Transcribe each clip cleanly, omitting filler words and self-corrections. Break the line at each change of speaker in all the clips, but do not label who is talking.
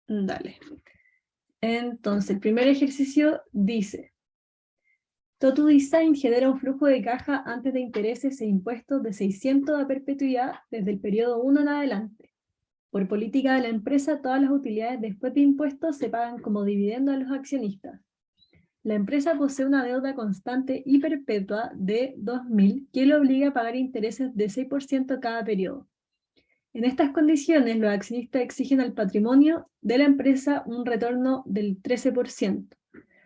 Dale. Entonces, el primer ejercicio dice: Totu Design genera un flujo de caja antes de intereses e impuestos de 600 a perpetuidad desde el periodo 1 en adelante. Por política de la empresa, todas las utilidades después de impuestos se pagan como dividendo a los accionistas. La empresa posee una deuda constante y perpetua de 2.000 que le obliga a pagar intereses de 6% cada periodo. En estas condiciones, los accionistas exigen al patrimonio de la empresa un retorno del 13%.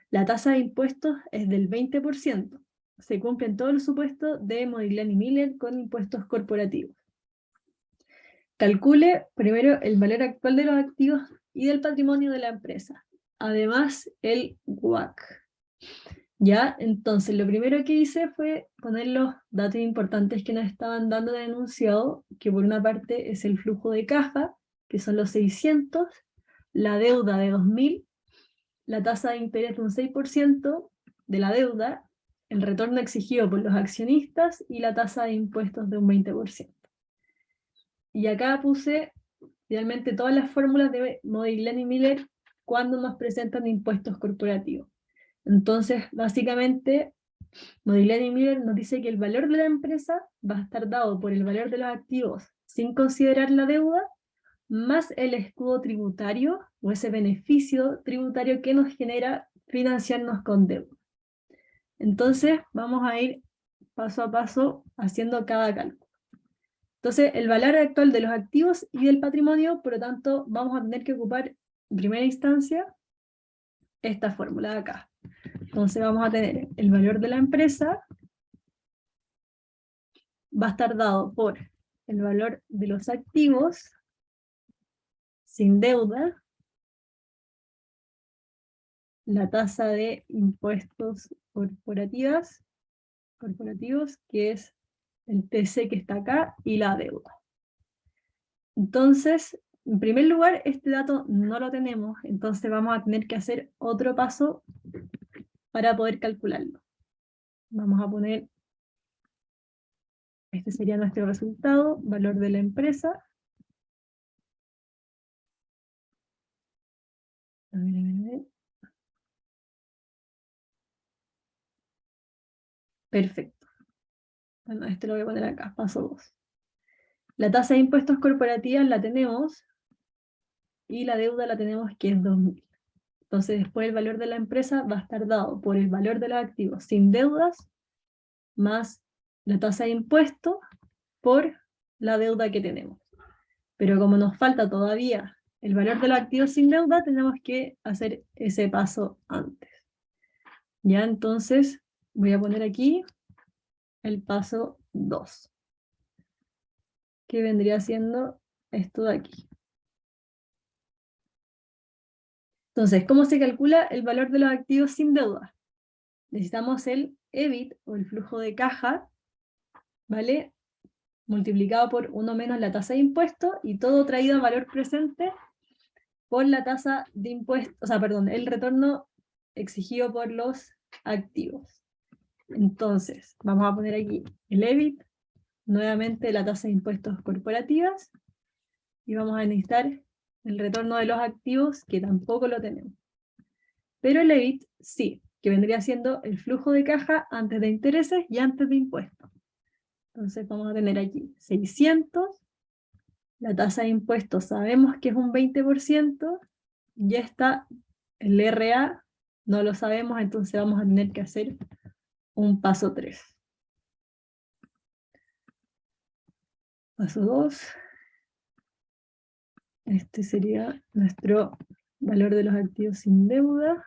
La tasa de impuestos es del 20%. Se cumplen todos los supuestos de Modigliani Miller con impuestos corporativos. Calcule primero el valor actual de los activos y del patrimonio de la empresa. Además, el WACC. Ya, entonces lo primero que hice fue poner los datos importantes que nos estaban dando de enunciado, que por una parte es el flujo de caja, que son los 600, la deuda de 2.000, la tasa de interés de un 6% de la deuda, el retorno exigido por los accionistas y la tasa de impuestos de un 20%. Y acá puse finalmente todas las fórmulas de Modigliani Miller cuando nos presentan impuestos corporativos. Entonces, básicamente, Modigliani Miller nos dice que el valor de la empresa va a estar dado por el valor de los activos sin considerar la deuda, más el escudo tributario, o ese beneficio tributario que nos genera financiarnos con deuda. Entonces, vamos a ir paso a paso haciendo cada cálculo. Entonces, el valor actual de los activos y del patrimonio, por lo tanto, vamos a tener que ocupar en primera instancia esta fórmula de acá. Entonces vamos a tener el valor de la empresa, va a estar dado por el valor de los activos sin deuda, la tasa de impuestos corporativos, que es el TC que está acá, y la deuda. Entonces, en primer lugar, este dato no lo tenemos, entonces vamos a tener que hacer otro paso para poder calcularlo. Vamos a poner, este sería nuestro resultado, valor de la empresa. A ver. Perfecto. Bueno, este lo voy a poner acá, paso 2. La tasa de impuestos corporativos la tenemos, y la deuda la tenemos que es 2.000. Entonces después el valor de la empresa va a estar dado por el valor de los activos sin deudas, más la tasa de impuestos por la deuda que tenemos. Pero como nos falta todavía el valor de los activos sin deuda, tenemos que hacer ese paso antes. Ya, entonces voy a poner aquí el paso 2, que vendría siendo esto de aquí. Entonces, ¿cómo se calcula el valor de los activos sin deuda? Necesitamos el EBIT, o el flujo de caja, ¿vale? Multiplicado por 1 menos la tasa de impuesto, y todo traído a valor presente por la tasa de impuesto, o sea, perdón, el retorno exigido por los activos. Entonces, vamos a poner aquí el EBIT, nuevamente la tasa de impuestos corporativas, y vamos a necesitar el retorno de los activos, que tampoco lo tenemos. Pero el EBIT sí, que vendría siendo el flujo de caja antes de intereses y antes de impuestos. Entonces vamos a tener aquí 600, la tasa de impuestos sabemos que es un 20%, ya está el RA, no lo sabemos, entonces vamos a tener que hacer un paso 3. Paso 2. Este sería nuestro valor de los activos sin deuda.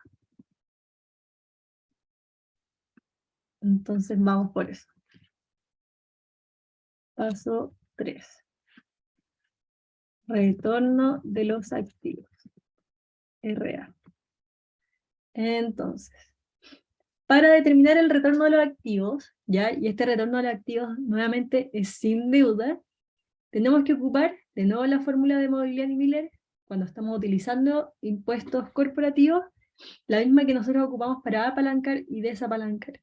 Entonces vamos por eso. Paso 3. Retorno de los activos. RA. Entonces, para determinar el retorno de los activos, ¿ya? Y este retorno de los activos nuevamente es sin deuda, tenemos que ocupar de nuevo la fórmula de Modigliani Miller cuando estamos utilizando impuestos corporativos, la misma que nosotros ocupamos para apalancar y desapalancar.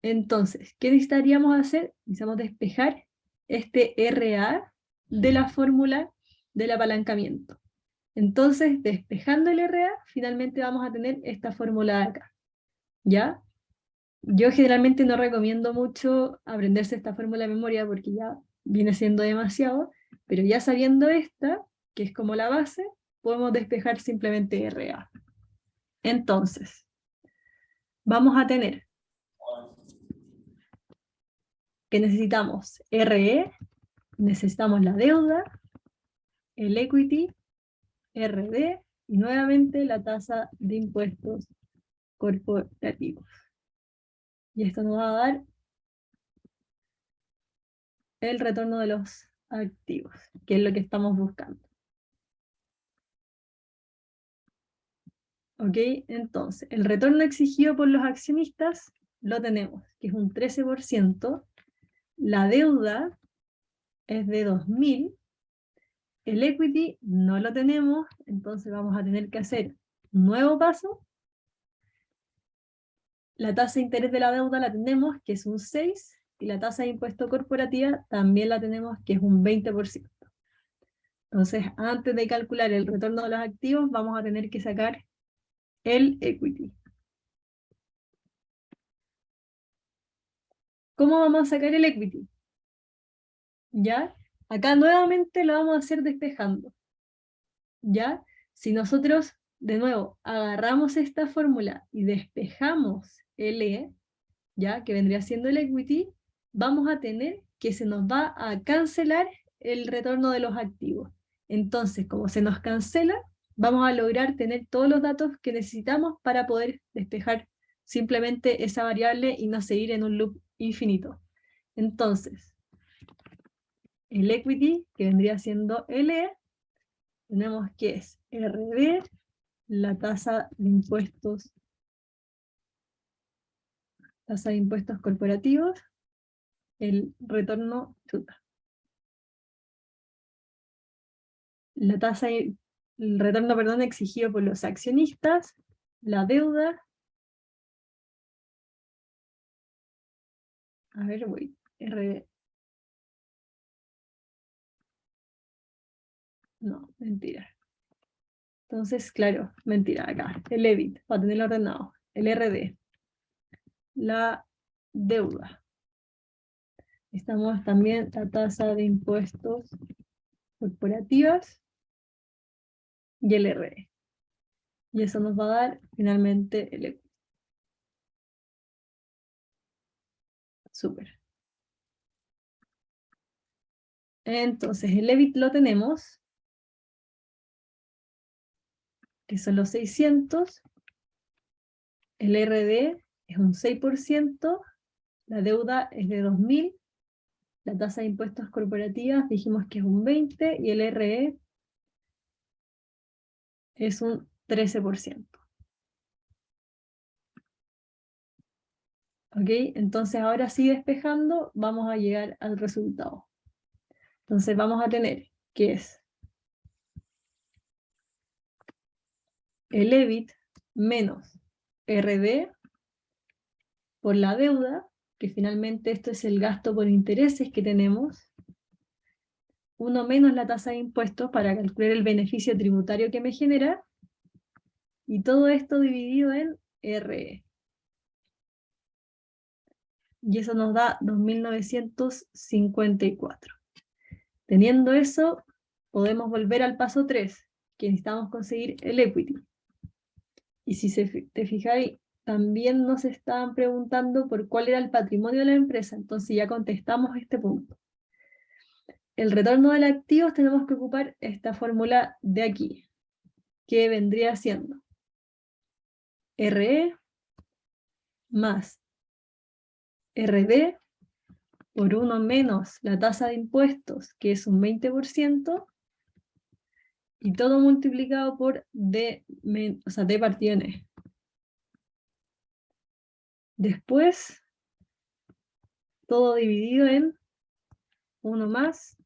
Entonces, ¿qué necesitaríamos hacer? Necesitamos despejar este RA de la fórmula del apalancamiento. Entonces, despejando el RA, finalmente vamos a tener esta fórmula de acá, ¿ya? Yo generalmente no recomiendo mucho aprenderse esta fórmula de memoria porque ya viene siendo demasiado, pero ya sabiendo esta, que es como la base, podemos despejar simplemente RA. Entonces, vamos a tener que necesitamos RE, necesitamos la deuda, el equity, RD y nuevamente la tasa de impuestos corporativos. Y esto nos va a dar el retorno de los activos, que es lo que estamos buscando. ¿Ok? Entonces, el retorno exigido por los accionistas lo tenemos, que es un 13%. La deuda es de 2.000. El equity no lo tenemos, entonces vamos a tener que hacer un nuevo paso. La tasa de interés de la deuda la tenemos, que es un 6%, y la tasa de impuesto corporativa también la tenemos, que es un 20%. Entonces, antes de calcular el retorno de los activos, vamos a tener que sacar el equity. ¿Cómo vamos a sacar el equity? ¿Ya? Acá nuevamente lo vamos a hacer despejando. ¿Ya? Si nosotros, de nuevo, agarramos esta fórmula y despejamos el E, ¿ya? Que vendría siendo el equity, vamos a tener que se nos va a cancelar el retorno de los activos. Entonces, como se nos cancela, vamos a lograr tener todos los datos que necesitamos para poder despejar simplemente esa variable y no seguir en un loop infinito. Entonces, el equity, que vendría siendo LE, tenemos que es RD, la tasa de impuestos corporativos, el retorno chuta. La tasa, el retorno, perdón, exigido por los accionistas, la deuda. A ver, voy. No, mentira. Entonces, claro, mentira, acá. El EBIT, para tenerlo ordenado. El RD. La deuda. Estamos también la tasa de impuestos corporativas y el RE. Y eso nos va a dar finalmente el equity. Súper. Entonces, el EBIT lo tenemos, que son los 600. El RD es un 6%. La deuda es de 2.000. La tasa de impuestos corporativas dijimos que es un 20%. Y el RE es un 13%. ¿Ok? Entonces, ahora sí despejando, vamos a llegar al resultado. Entonces, vamos a tener que es el EBIT menos RD por la deuda, que finalmente esto es el gasto por intereses que tenemos, 1 menos la tasa de impuestos para calcular el beneficio tributario que me genera, y todo esto dividido en RE. Y eso nos da 2.954. Teniendo eso, podemos volver al paso 3, que necesitamos conseguir el equity. Y si te fijáis, también nos estaban preguntando por cuál era el patrimonio de la empresa, entonces ya contestamos este punto. El retorno de los activos tenemos que ocupar esta fórmula de aquí, que vendría siendo RE más RD por 1 menos la tasa de impuestos, que es un 20%, y todo multiplicado por D, o sea, D partido en E. Después, todo dividido en 1 más,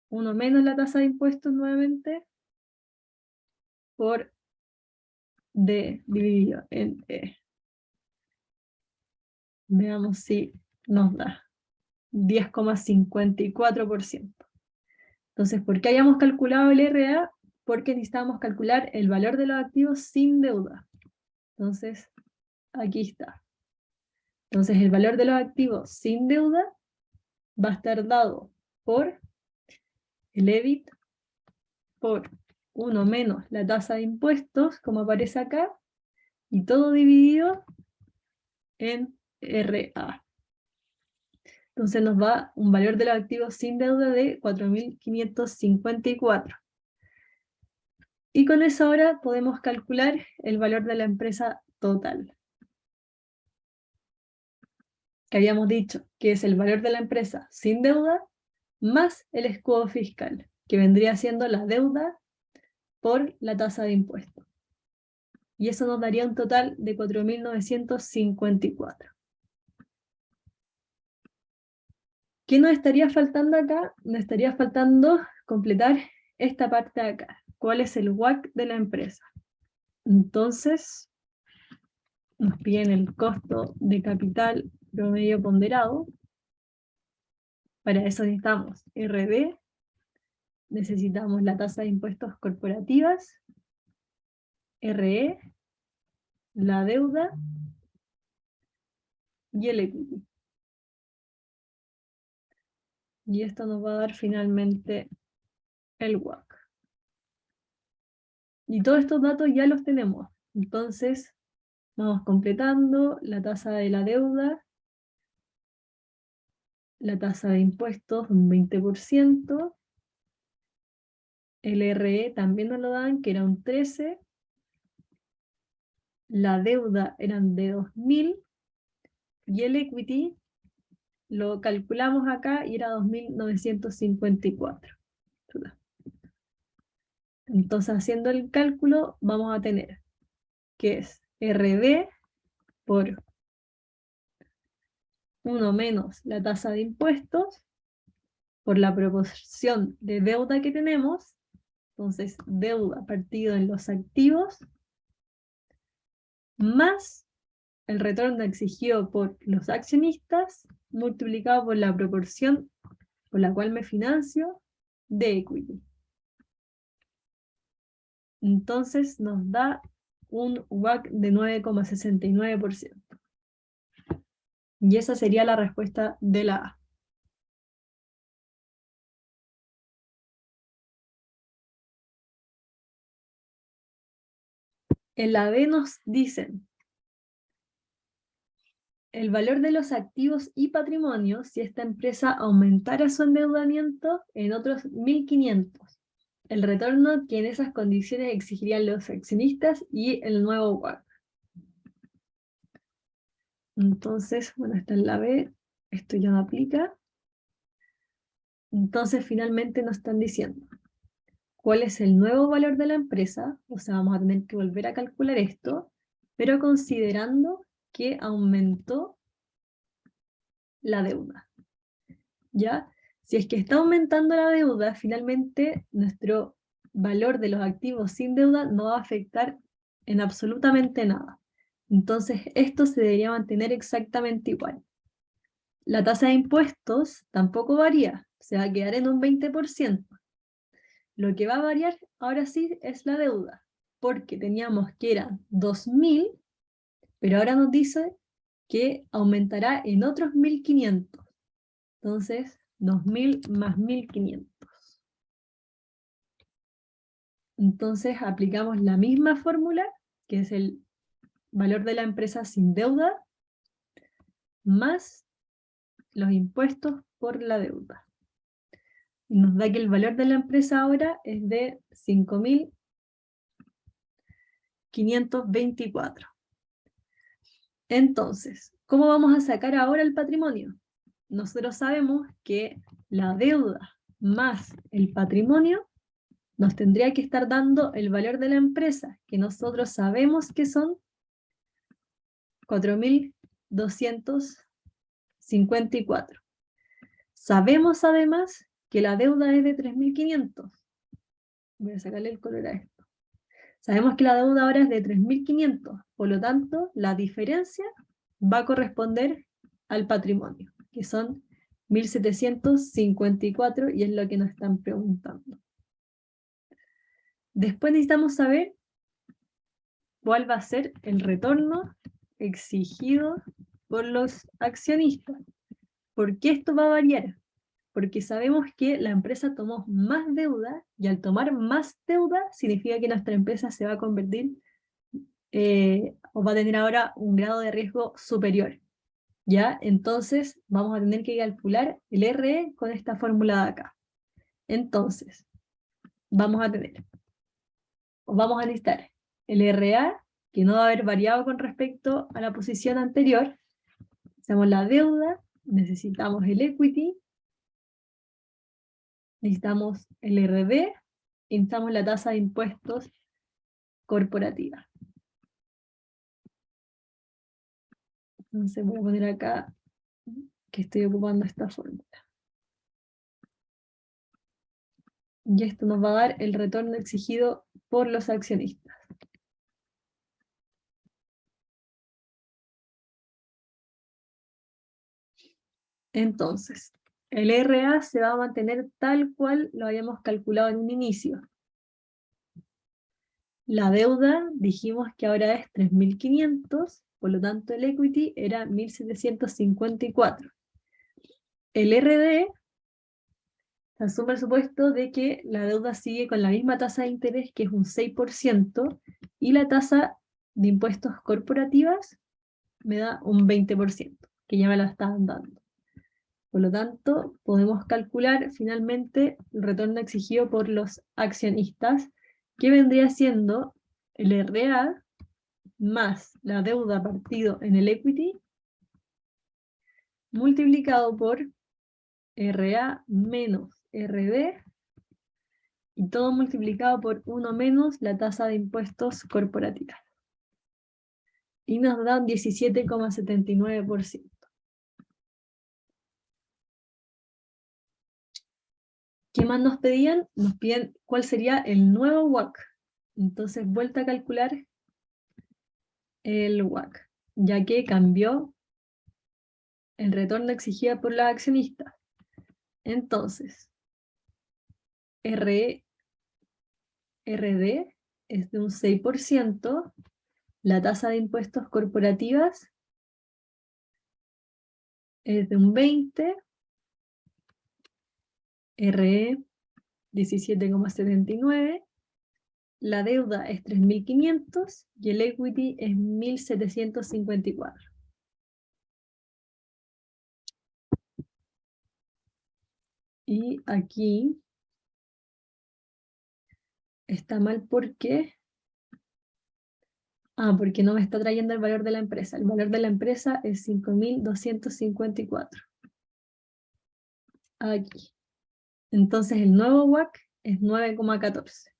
1 menos la tasa de impuestos nuevamente, por D dividido en E. Veamos si nos da 10,54%. Entonces, ¿por qué hayamos calculado el RA? porque necesitamos calcular el valor de los activos sin deuda. Entonces, aquí está. Entonces, el valor de los activos sin deuda va a estar dado por el EBIT por 1 menos la tasa de impuestos, como aparece acá, y todo dividido en RA. Entonces nos va un valor de los activos sin deuda de 4.554. Y con eso ahora podemos calcular el valor de la empresa total. Que habíamos dicho que es el valor de la empresa sin deuda más el escudo fiscal, que vendría siendo la deuda por la tasa de impuestos. Y eso nos daría un total de 4.954. ¿Qué nos estaría faltando acá? Nos estaría faltando completar esta parte de acá. ¿Cuál es el WACC de la empresa? Entonces, nos piden el costo de capital promedio ponderado. Para eso necesitamos RD, necesitamos la tasa de impuestos corporativas, RE, la deuda y el equity. Y esto nos va a dar finalmente el WACC. Y todos estos datos ya los tenemos. Entonces, vamos completando la tasa de la deuda, la tasa de impuestos, un 20%, el RE también nos lo dan, que era un 13%, la deuda eran de 2.000, y el equity lo calculamos acá y era 2.954. Entonces, haciendo el cálculo, vamos a tener que es RD por 1 menos la tasa de impuestos por la proporción de deuda que tenemos. Entonces, deuda partido en los activos más el retorno exigido por los accionistas multiplicado por la proporción por la cual me financio de equity. Entonces nos da un WACC de 9,69%. Y esa sería la respuesta de la A. En la B nos dicen el valor de los activos y patrimonio si esta empresa aumentara su endeudamiento en otros 1.500. El retorno que en esas condiciones exigirían los accionistas y el nuevo WACC. Entonces, bueno, esta es la B, esto ya no aplica. Entonces, finalmente nos están diciendo cuál es el nuevo valor de la empresa, o sea, vamos a tener que volver a calcular esto, pero considerando que aumentó la deuda. ¿Ya? Si es que está aumentando la deuda, finalmente nuestro valor de los activos sin deuda no va a afectar en absolutamente nada. Entonces, esto se debería mantener exactamente igual. La tasa de impuestos tampoco varía, se va a quedar en un 20%. Lo que va a variar ahora sí es la deuda, porque teníamos que eran 2.000, pero ahora nos dice que aumentará en otros 1.500. Entonces, 2.000 más 1.500. Entonces, aplicamos la misma fórmula, que es el valor de la empresa sin deuda, más los impuestos por la deuda. Y nos da que el valor de la empresa ahora es de 5.524. Entonces, ¿cómo vamos a sacar ahora el patrimonio? Nosotros sabemos que la deuda más el patrimonio nos tendría que estar dando el valor de la empresa, que nosotros sabemos que son 4.254. Sabemos además que la deuda es de 3.500. Voy a sacarle el color a esto. Sabemos que la deuda ahora es de 3.500, por lo tanto, la diferencia va a corresponder al patrimonio, que son 1.754, y es lo que nos están preguntando. Después necesitamos saber cuál va a ser el retorno exigido por los accionistas. ¿Por qué esto va a variar? Porque sabemos que la empresa tomó más deuda, y al tomar más deuda significa que nuestra empresa se va a convertir o va a tener ahora un grado de riesgo superior. ¿Ya? Entonces vamos a tener que calcular el RE con esta fórmula de acá. Entonces, vamos a necesitar el RA, que no va a haber variado con respecto a la posición anterior. Hacemos la deuda, necesitamos el equity, necesitamos el RD, y necesitamos la tasa de impuestos corporativa. Entonces voy a poner acá que estoy ocupando esta fórmula. Y esto nos va a dar el retorno exigido por los accionistas. Entonces, el RA se va a mantener tal cual lo habíamos calculado en un inicio. La deuda dijimos que ahora es 3.500, por lo tanto el equity era 1.754. El RD se asume el supuesto de que la deuda sigue con la misma tasa de interés, que es un 6%, y la tasa de impuestos corporativas me da un 20%, que ya me la estaban dando. Por lo tanto, podemos calcular finalmente el retorno exigido por los accionistas, que vendría siendo el RA más la deuda partido en el equity, multiplicado por RA menos RD, y todo multiplicado por 1 menos la tasa de impuestos corporativa. Y nos da un 17,79%. ¿Qué más nos pedían? Nos piden cuál sería el nuevo WACC. Entonces, vuelta a calcular el WACC, ya que cambió el retorno exigido por la accionista. Entonces, RD es de un 6%, la tasa de impuestos corporativas es de un 20%, RE 17,79%, la deuda es 3.500 y el equity es 1.754. Y aquí está mal porque porque no me está trayendo el valor de la empresa. El valor de la empresa es 5.254. Aquí. Entonces el nuevo WACC es 9,14.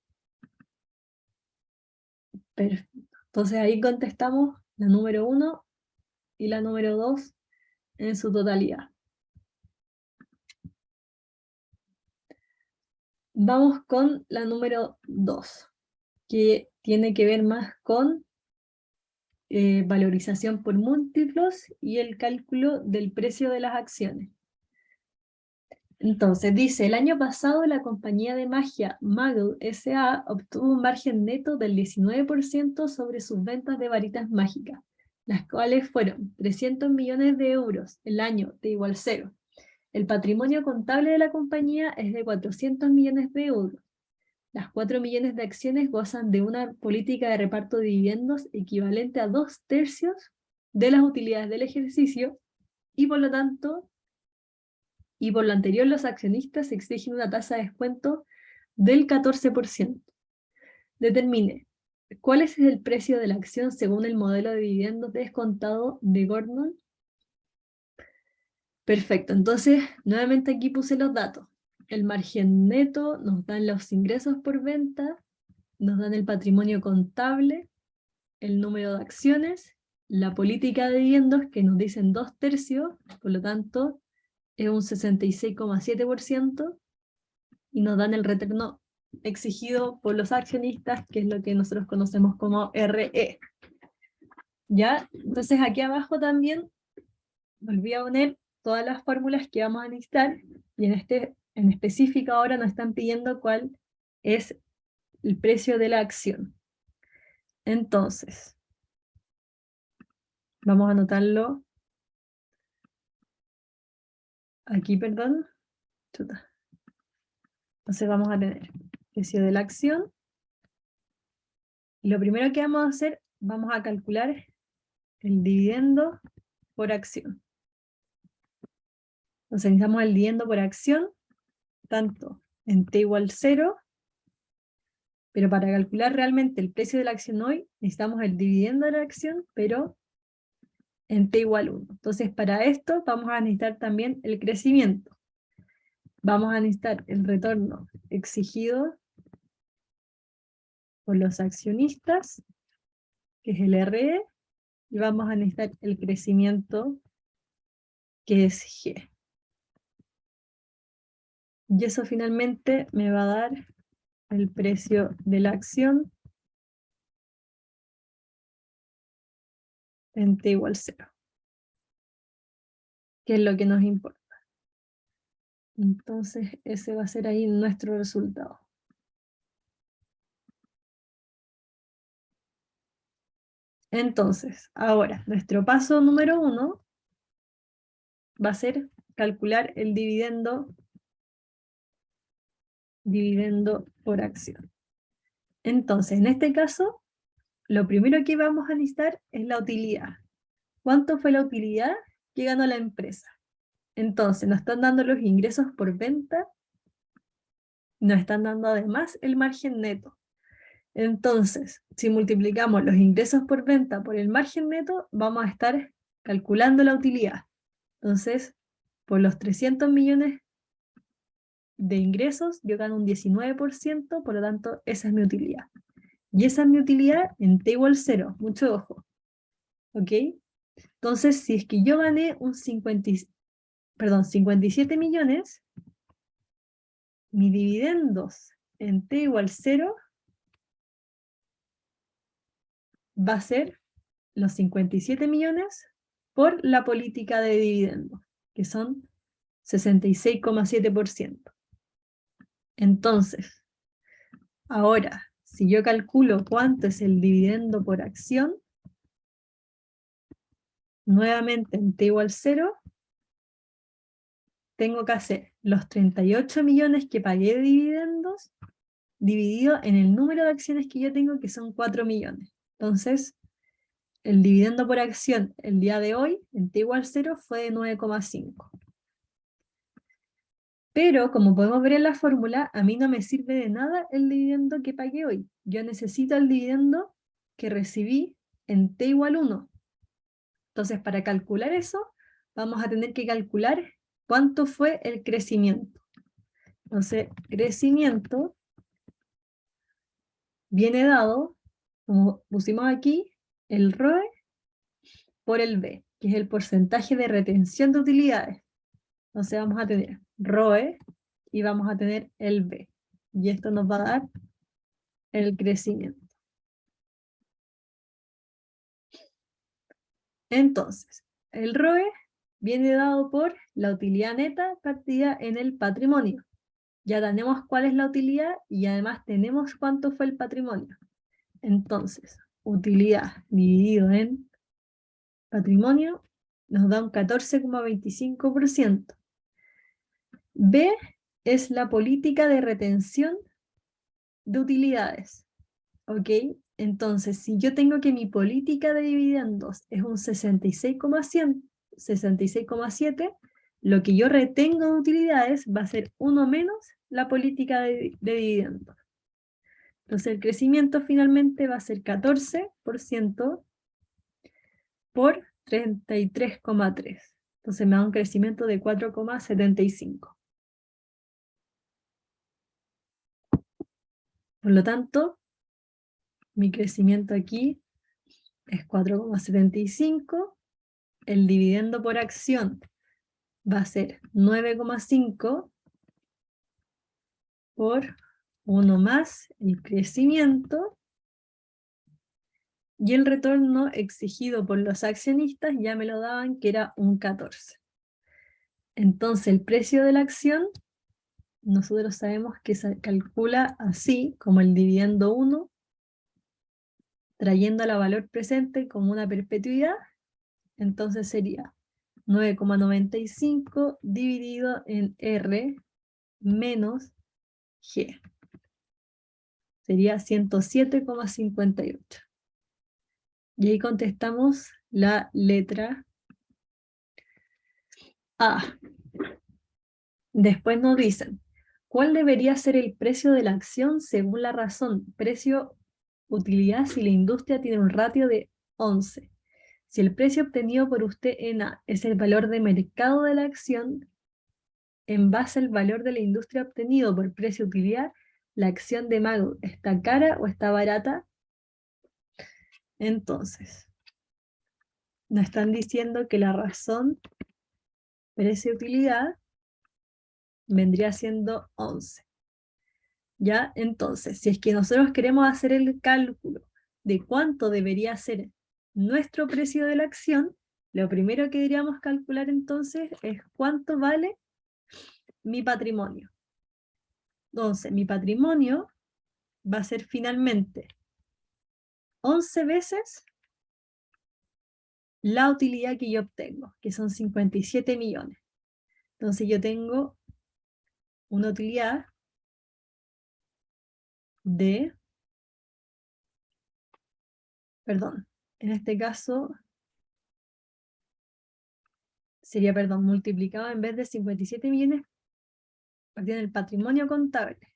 Perfecto. Entonces ahí contestamos la número 1 y la número 2 en su totalidad. Vamos con la número 2, que tiene que ver más con valorización por múltiplos y el cálculo del precio de las acciones. Entonces dice, el año pasado la compañía de magia Muggle S.A. obtuvo un margen neto del 19% sobre sus ventas de varitas mágicas, las cuales fueron 300 millones de euros el año de igual cero. El patrimonio contable de la compañía es de 400 millones de euros. Las 4 millones de acciones gozan de una política de reparto de dividendos equivalente a 2/3 de las utilidades del ejercicio y por lo tanto, y por lo anterior los accionistas exigen una tasa de descuento del 14%. Determine cuál es el precio de la acción según el modelo de dividendos descontado de Gordon. Perfecto, entonces nuevamente aquí puse los datos. El margen neto nos dan los ingresos por venta, nos dan el patrimonio contable, el número de acciones, la política de dividendos que nos dicen 2/3, por lo tanto es un 66,7%, y nos dan el retorno exigido por los accionistas, que es lo que nosotros conocemos como RE. ¿Ya? Entonces aquí abajo también volví a poner todas las fórmulas que vamos a necesitar, y en específico ahora nos están pidiendo cuál es el precio de la acción. Entonces, vamos a anotarlo aquí, perdón. Chuta. Entonces vamos a tener precio de la acción. Y lo primero que vamos a hacer, vamos a calcular el dividendo por acción. Entonces necesitamos el dividendo por acción, tanto en t igual 0, pero para calcular realmente el precio de la acción hoy, necesitamos el dividendo de la acción, pero en t igual 1. Entonces para esto vamos a necesitar también el crecimiento. Vamos a necesitar el retorno exigido por los accionistas, que es el RE, y vamos a necesitar el crecimiento, que es G. Y eso finalmente me va a dar el precio de la acción en t igual 0, que es lo que nos importa. Entonces ese va a ser ahí nuestro resultado. Entonces, ahora, nuestro paso número 1 va a ser calcular el dividendo por acción. Entonces, en este caso, lo primero que vamos a necesitar es la utilidad. ¿Cuánto fue la utilidad que ganó la empresa? Entonces, nos están dando los ingresos por venta, nos están dando además el margen neto. Entonces, si multiplicamos los ingresos por venta por el margen neto, vamos a estar calculando la utilidad. Entonces, por los 300 millones de ingresos, yo gano un 19%, por lo tanto, esa es mi utilidad. Y esa es mi utilidad en t igual 0, mucho ojo. ¿Ok? Entonces, si es que yo gané 57 millones, mis dividendos en t igual 0 va a ser los 57 millones por la política de dividendos, que son 66,7%. Entonces, ahora, si yo calculo cuánto es el dividendo por acción, nuevamente en t igual 0, tengo que hacer los 38 millones que pagué de dividendos dividido en el número de acciones que yo tengo, que son 4 millones. Entonces, el dividendo por acción el día de hoy, en t igual 0, fue de 9,5. Pero, como podemos ver en la fórmula, a mí no me sirve de nada el dividendo que pagué hoy. Yo necesito el dividendo que recibí en t igual 1. Entonces, para calcular eso, vamos a tener que calcular cuánto fue el crecimiento. Entonces, crecimiento viene dado, como pusimos aquí, el ROE por el B, que es el porcentaje de retención de utilidades. Entonces vamos a tener ROE y vamos a tener el B. Y esto nos va a dar el crecimiento. Entonces, el ROE viene dado por la utilidad neta partida en el patrimonio. Ya tenemos cuál es la utilidad y además tenemos cuánto fue el patrimonio. Entonces, utilidad dividido en patrimonio nos da un 14,25%. B es la política de retención de utilidades. ¿Ok? Entonces, si yo tengo que mi política de dividendos es un 66,7, lo que yo retengo de utilidades va a ser 1 menos la política de dividendos. Entonces el crecimiento finalmente va a ser 14% por 33,3. Entonces me da un crecimiento de 4,75. Por lo tanto, mi crecimiento aquí es 4,75. El dividendo por acción va a ser 9,5 por 1 más el crecimiento, y el retorno exigido por los accionistas ya me lo daban, que era un 14. Entonces el precio de la acción nosotros sabemos que se calcula así, como el dividendo 1, trayendo la valor presente como una perpetuidad, entonces sería 9,95 dividido en R menos G. Sería 107,58. Y ahí contestamos la letra A. Después nos dicen, ¿cuál debería ser el precio de la acción según la razón? Precio-utilidad si la industria tiene un ratio de 11. Si el precio obtenido por usted en A es el valor de mercado de la acción, en base al valor de la industria obtenido por precio-utilidad, ¿la acción de Mago está cara o está barata? Entonces, nos están diciendo que la razón precio-utilidad vendría siendo 11. ¿Ya? Entonces, si es que nosotros queremos hacer el cálculo de cuánto debería ser nuestro precio de la acción, lo primero que deberíamos calcular entonces es cuánto vale mi patrimonio. Entonces, mi patrimonio va a ser finalmente 11 veces la utilidad que yo obtengo, que son 57 millones. Entonces yo tengo una utilidad de, perdón, en este caso sería, perdón, multiplicado en vez de 57 millones, partiendo del patrimonio contable.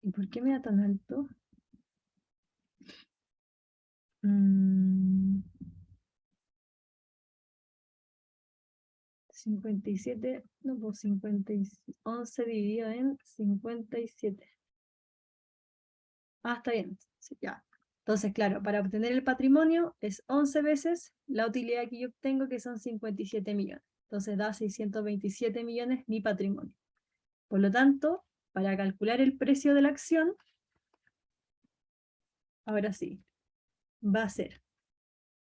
¿Y por qué me da tan alto? 57, no, pues 11 dividido en 57. Ah, está bien, sí, ya. Entonces, claro, para obtener el patrimonio es 11 veces la utilidad que yo obtengo, que son 57 millones. Entonces da 627 millones mi patrimonio. Por lo tanto, para calcular el precio de la acción, ahora sí, va a ser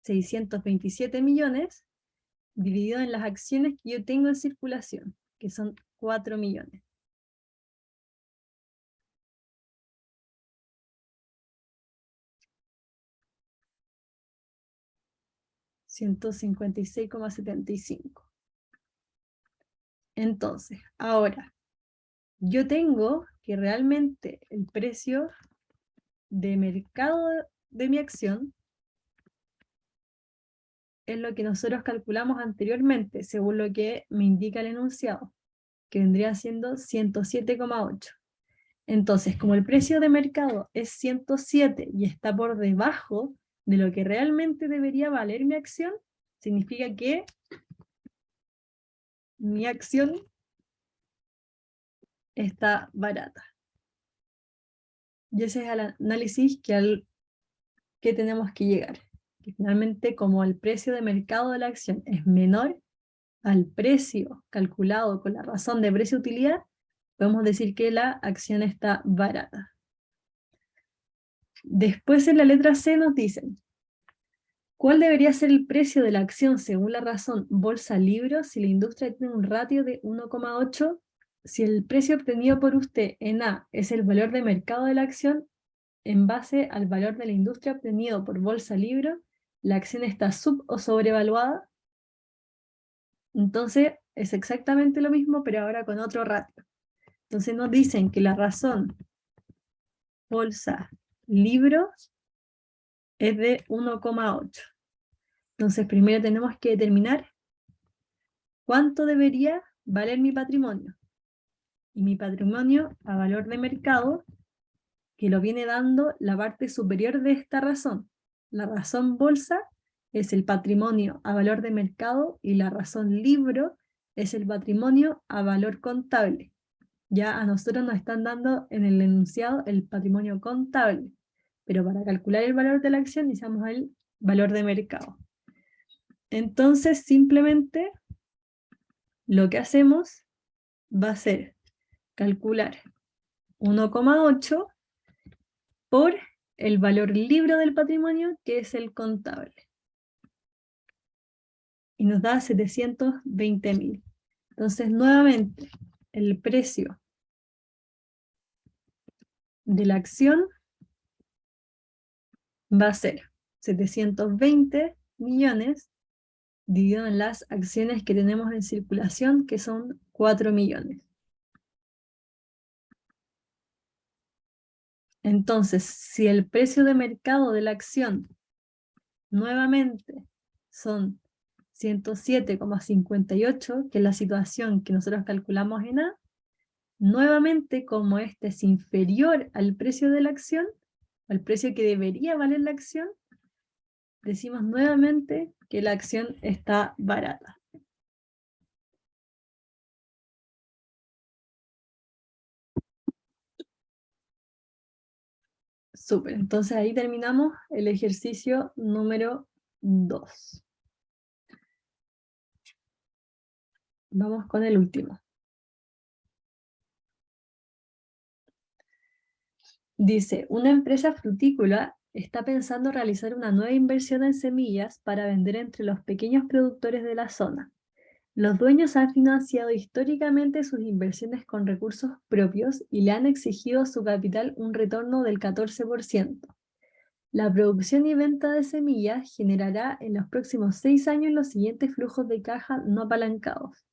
627 millones dividido en las acciones que yo tengo en circulación, que son 4 millones. $156,75. Entonces, ahora, yo tengo que realmente el precio de mercado de mi acción es lo que nosotros calculamos anteriormente, según lo que me indica el enunciado, que vendría siendo 107,8. Entonces, como el precio de mercado es 107 y está por debajo de lo que realmente debería valer mi acción, significa que mi acción está barata. Y ese es el análisis que tenemos que llegar. Que finalmente, como el precio de mercado de la acción es menor al precio calculado con la razón de precio-utilidad, podemos decir que la acción está barata. Después en la letra C nos dicen, ¿cuál debería ser el precio de la acción según la razón bolsa-libro si la industria tiene un ratio de 1,8? Si el precio obtenido por usted en A es el valor de mercado de la acción, en base al valor de la industria obtenido por bolsa-libro, ¿la acción está sub- o sobrevaluada? Entonces es exactamente lo mismo, pero ahora con otro ratio. Entonces nos dicen que la razón bolsa-libro es de 1,8. Entonces primero tenemos que determinar cuánto debería valer mi patrimonio. Y mi patrimonio a valor de mercado, que lo viene dando la parte superior de esta razón. La razón bolsa es el patrimonio a valor de mercado y la razón libro es el patrimonio a valor contable. Ya a nosotros nos están dando en el enunciado el patrimonio contable, pero para calcular el valor de la acción necesitamos el valor de mercado. Entonces simplemente lo que hacemos va a ser calcular 1,8 por el valor libro del patrimonio, que es el contable. Y nos da 720.000. Entonces, nuevamente, el precio de la acción va a ser 720 millones dividido en las acciones que tenemos en circulación, que son 4 millones. Entonces, si el precio de mercado de la acción nuevamente son 107,58, que es la situación que nosotros calculamos en A, nuevamente, como este es inferior al precio de la acción, al precio que debería valer la acción, decimos nuevamente que la acción está barata. Súper, entonces ahí terminamos el ejercicio número 2. Vamos con el último. Dice, una empresa frutícola está pensando realizar una nueva inversión en semillas para vender entre los pequeños productores de la zona. Los dueños han financiado históricamente sus inversiones con recursos propios y le han exigido a su capital un retorno del 14%. La producción y venta de semillas generará en los próximos 6 años los siguientes flujos de caja no apalancados.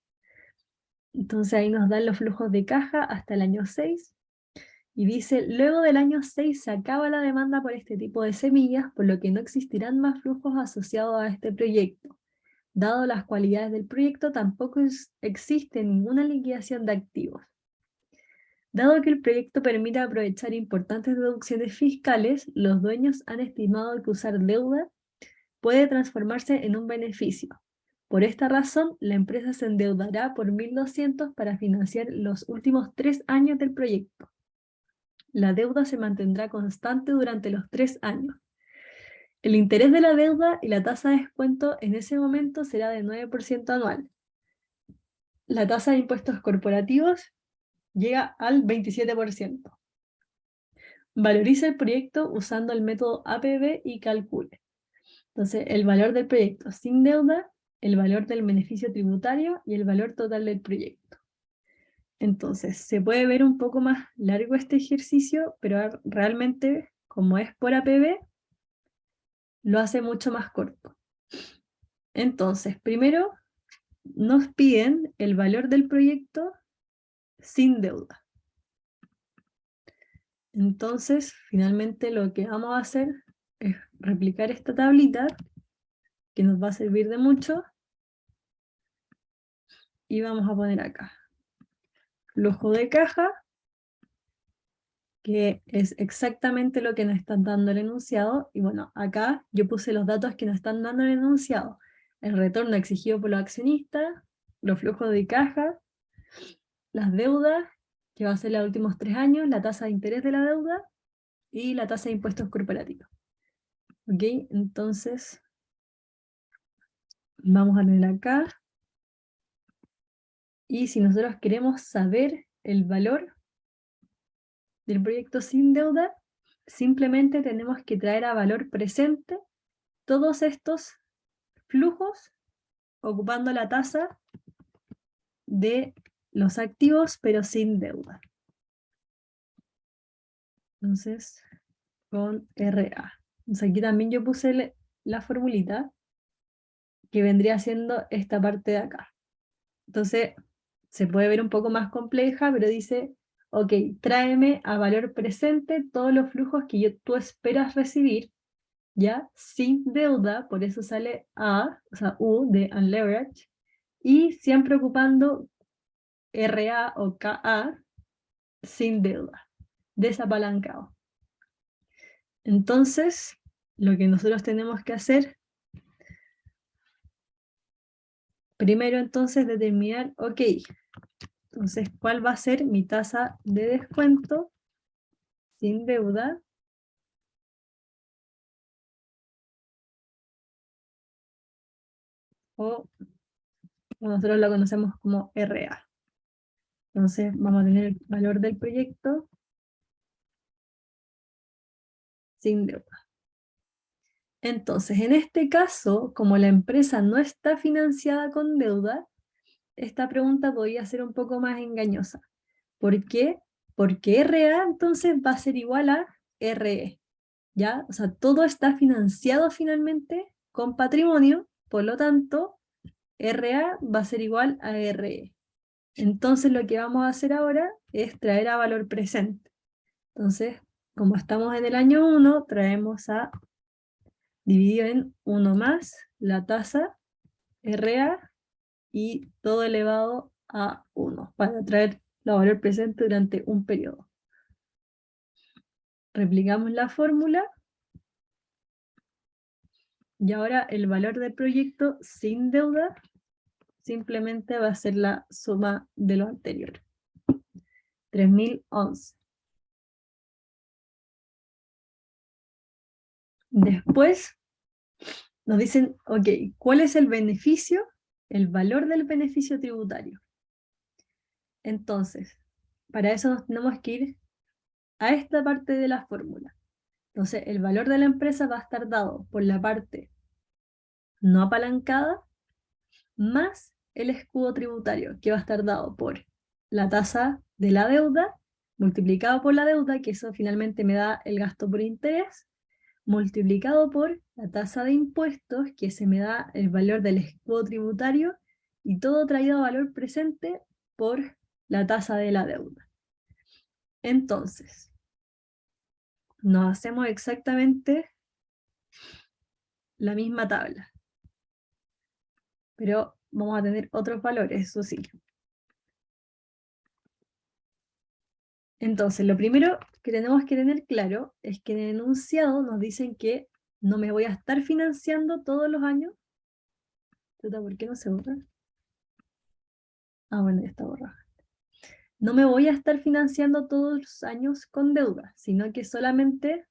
Entonces ahí nos dan los flujos de caja hasta el año 6. Y dice, luego del año 6 se acaba la demanda por este tipo de semillas, por lo que no existirán más flujos asociados a este proyecto. Dado las cualidades del proyecto, tampoco existe ninguna liquidación de activos. Dado que el proyecto permite aprovechar importantes deducciones fiscales, los dueños han estimado que usar deuda puede transformarse en un beneficio. Por esta razón, la empresa se endeudará por 1.200 para financiar los últimos 3 años del proyecto. La deuda se mantendrá constante durante los 3 años. El interés de la deuda y la tasa de descuento en ese momento será de 9% anual. La tasa de impuestos corporativos llega al 27%. Valoriza el proyecto usando el método APB y calcule. Entonces, el valor del proyecto sin deuda, el valor del beneficio tributario y el valor total del proyecto. Entonces, se puede ver un poco más largo este ejercicio, pero realmente, como es por APB, lo hace mucho más corto. Entonces, primero nos piden el valor del proyecto sin deuda. Entonces, finalmente lo que vamos a hacer es replicar esta tablita, que nos va a servir de mucho, y vamos a poner acá flujo de caja, que es exactamente lo que nos están dando el enunciado, y bueno, acá yo puse los datos que nos están dando el enunciado, el retorno exigido por los accionistas, los flujos de caja, las deudas, que va a ser los últimos 3 años, la tasa de interés de la deuda, y la tasa de impuestos corporativos. ¿Ok? Entonces, vamos a tener acá, y si nosotros queremos saber el valor del proyecto sin deuda, simplemente tenemos que traer a valor presente todos estos flujos ocupando la tasa de los activos, pero sin deuda. Entonces, con RA. Entonces aquí también yo puse la formulita que vendría siendo esta parte de acá. Entonces, se puede ver un poco más compleja, pero dice, ok, tráeme a valor presente todos los flujos que tú esperas recibir, ya, sin deuda, por eso sale A, o sea, U de unleveraged, y siempre ocupando RA o KA sin deuda, desapalancado. Entonces, lo que nosotros tenemos que hacer, primero entonces determinar, ok, entonces, ¿cuál va a ser mi tasa de descuento sin deuda? O nosotros lo conocemos como RA. Entonces, vamos a tener el valor del proyecto sin deuda. Entonces, en este caso, como la empresa no está financiada con deuda, esta pregunta podría ser un poco más engañosa. ¿Por qué? Porque RA entonces va a ser igual a RE, ¿ya? O sea, todo está financiado finalmente con patrimonio, por lo tanto, RA va a ser igual a RE. Entonces lo que vamos a hacer ahora es traer a valor presente. Entonces, como estamos en el año 1, traemos a dividido en 1 más la tasa RA y todo elevado a 1 para traer la valor presente durante un periodo. Replicamos la fórmula y ahora el valor del proyecto sin deuda simplemente va a ser la suma de lo anterior. 3011. Después nos dicen, ok, ¿cuál es el beneficio? El valor del beneficio tributario. Entonces, para eso nos tenemos que ir a esta parte de la fórmula. Entonces, el valor de la empresa va a estar dado por la parte no apalancada más el escudo tributario, que va a estar dado por la tasa de la deuda multiplicado por la deuda, que eso finalmente me da el gasto por interés, multiplicado por la tasa de impuestos, que se me da el valor del escudo tributario, y todo traído a valor presente por la tasa de la deuda. Entonces, nos hacemos exactamente la misma tabla, pero vamos a tener otros valores, eso sí. Entonces, lo primero que tenemos que tener claro es que en el enunciado nos dicen que no me voy a estar financiando todos los años. ¿Por qué no se borra? Ah, bueno, ya está borrado. No me voy a estar financiando todos los años con deuda, sino que solamente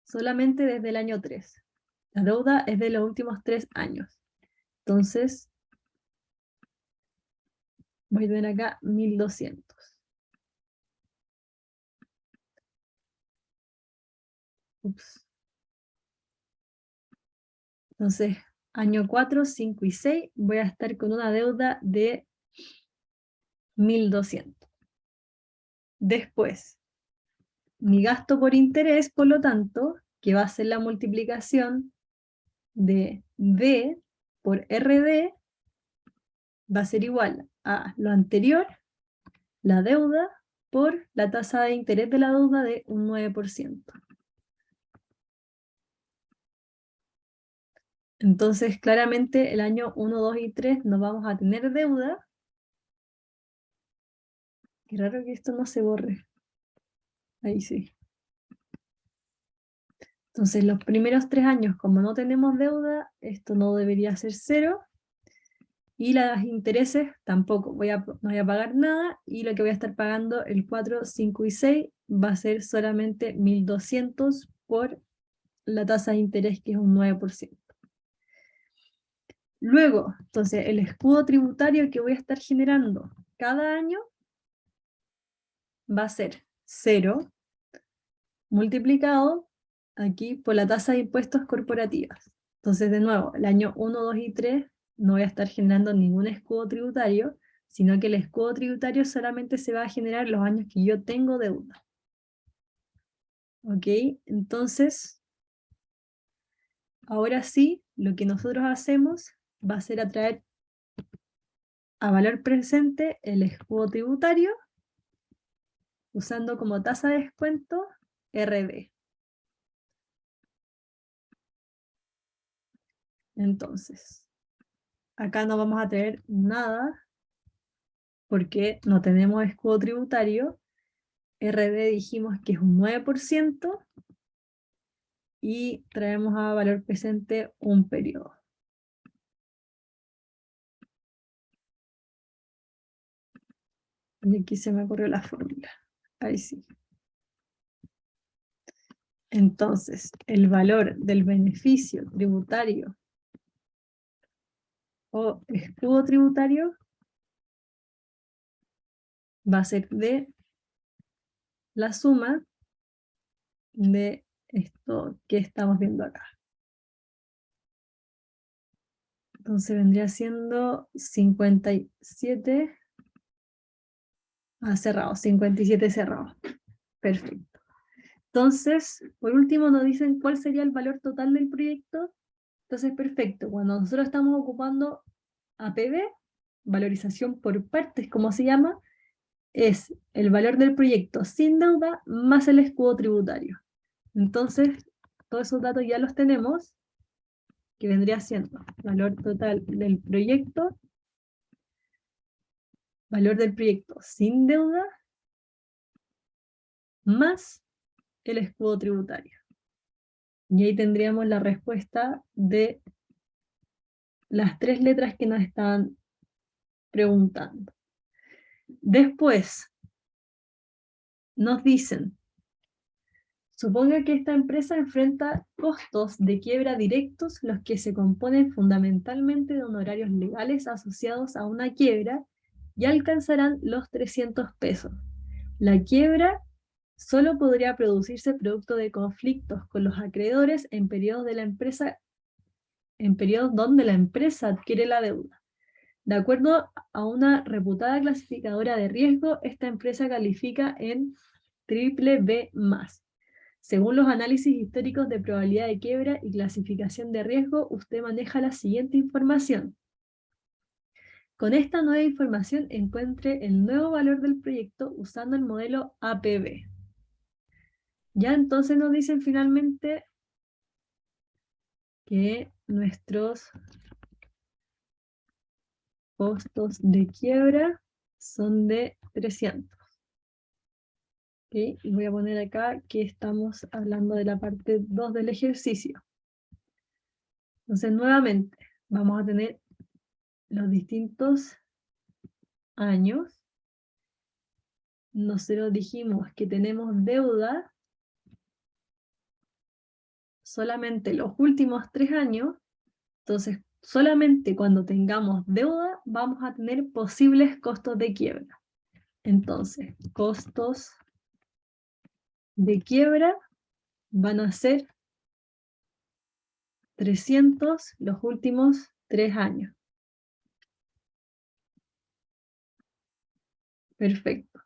desde el año 3. La deuda es de los últimos 3 años. Entonces, voy a tener acá 1200. Ups. Entonces, año 4, 5 y 6 voy a estar con una deuda de 1200. Después, mi gasto por interés, por lo tanto, que va a ser la multiplicación de D por RD, va a ser igual a lo anterior, la deuda, por la tasa de interés de la deuda de un 9%. Entonces, claramente, el año 1, 2 y 3 no vamos a tener deuda. Qué raro que esto no se borre. Ahí sí. Entonces, los primeros 3 años, como no tenemos deuda, esto no debería ser 0. Y los intereses tampoco, no voy a pagar nada, y lo que voy a estar pagando el 4, 5 y 6 va a ser solamente 1200 por la tasa de interés, que es un 9%. Luego, entonces, el escudo tributario que voy a estar generando cada año va a ser 0 multiplicado aquí por la tasa de impuestos corporativas. Entonces, de nuevo, el año 1, 2 y 3 no voy a estar generando ningún escudo tributario, sino que el escudo tributario solamente se va a generar los años que yo tengo deuda. ¿Ok? Entonces, ahora sí, lo que nosotros hacemos va a ser atraer a valor presente el escudo tributario usando como tasa de descuento RD. Entonces, acá no vamos a tener nada porque no tenemos escudo tributario. RD dijimos que es un 9% y traemos a valor presente un periodo. Y aquí se me ocurrió la fórmula. Ahí sí. Entonces, el valor del beneficio tributario o escudo tributario va a ser de la suma de esto que estamos viendo acá. Entonces vendría siendo 57, cerrado, 57 cerrado. Perfecto. Entonces, por último nos dicen cuál sería el valor total del proyecto. Entonces, perfecto, cuando nosotros estamos ocupando APB, valorización por partes, como se llama, es el valor del proyecto sin deuda más el escudo tributario. Entonces, todos esos datos ya los tenemos, que vendría siendo valor total del proyecto, valor del proyecto sin deuda, más el escudo tributario. Y ahí tendríamos la respuesta de las 3 letras que nos estaban preguntando. Después, nos dicen, suponga que esta empresa enfrenta costos de quiebra directos, los que se componen fundamentalmente de honorarios legales asociados a una quiebra y alcanzarán los 300 pesos. La quiebra solo podría producirse producto de conflictos con los acreedores en periodos donde la empresa adquiere la deuda. De acuerdo a una reputada clasificadora de riesgo, esta empresa califica en BBB+. Según los análisis históricos de probabilidad de quiebra y clasificación de riesgo, usted maneja la siguiente información. Con esta nueva información encuentre el nuevo valor del proyecto usando el modelo APB. Ya entonces nos dicen finalmente que nuestros costos de quiebra son de 300. ¿Okay? Y voy a poner acá que estamos hablando de la parte 2 del ejercicio. Entonces, nuevamente, vamos a tener los distintos años. Nosotros dijimos que tenemos deuda solamente los últimos 3 años. Entonces, solamente cuando tengamos deuda vamos a tener posibles costos de quiebra. Entonces, costos de quiebra van a ser 300 los últimos 3 años. Perfecto.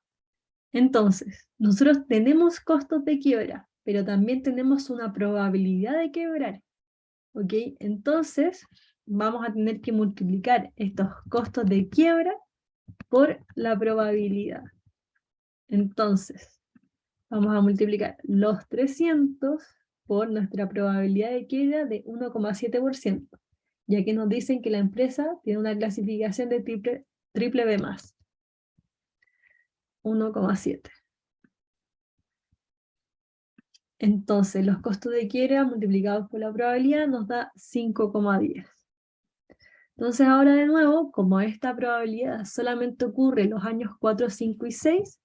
Entonces, nosotros tenemos costos de quiebra, pero también tenemos una probabilidad de quebrar. ¿Ok? Entonces, vamos a tener que multiplicar estos costos de quiebra por la probabilidad. Entonces, vamos a multiplicar los 300 por nuestra probabilidad de quiebra de 1,7%, ya que nos dicen que la empresa tiene una clasificación de triple B+. 1,7. Entonces, los costos de quiebra multiplicados por la probabilidad nos da 5,10. Entonces, ahora de nuevo, como esta probabilidad solamente ocurre en los años 4, 5 y 6,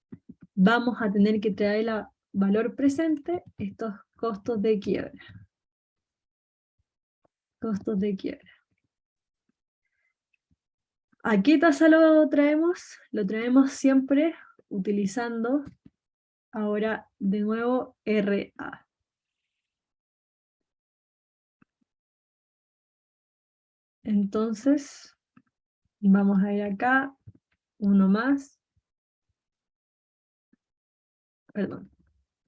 vamos a tener que traer a valor presente estos costos de quiebra. Costos de quiebra. ¿A qué tasa lo traemos? Lo traemos siempre utilizando ahora de nuevo RA. Entonces, vamos a ir acá, uno más. Perdón,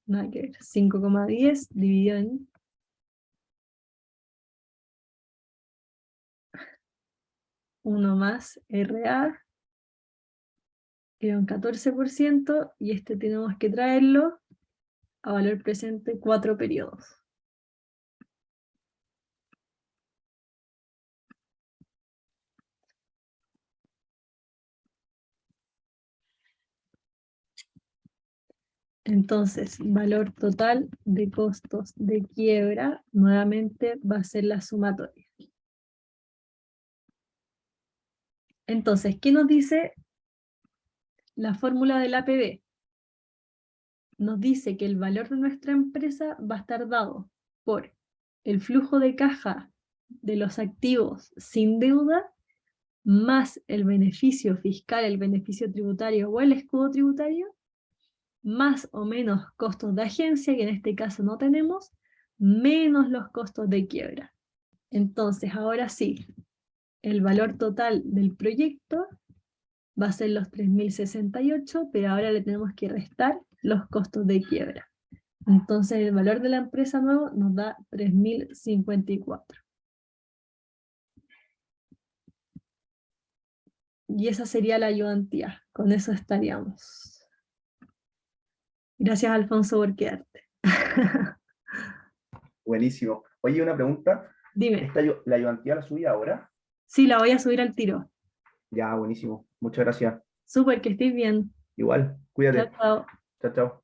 nada que ver. 5,10 dividido en 1 más RA, que era un 14%, y este tenemos que traerlo a valor presente 4 periodos. Entonces, valor total de costos de quiebra, nuevamente va a ser la sumatoria. Entonces, ¿qué nos dice la fórmula del APB? Nos dice que el valor de nuestra empresa va a estar dado por el flujo de caja de los activos sin deuda, más el beneficio fiscal, el beneficio tributario o el escudo tributario, más o menos costos de agencia, que en este caso no tenemos, menos los costos de quiebra. Entonces, ahora sí, el valor total del proyecto va a ser los 3.068, pero ahora le tenemos que restar los costos de quiebra. Entonces el valor de la empresa nuevo nos da 3.054. Y esa sería la ayudantía. Con eso estaríamos. Gracias, Alfonso, por quedarte.
Buenísimo. Oye, una pregunta.
Dime.
¿La ayudantía la subí ahora?
Sí, la voy a subir al tiro.
Ya, buenísimo. Muchas gracias.
Súper, que estés bien.
Igual,
Chao,
cuídate.
chao.
Chao, chao.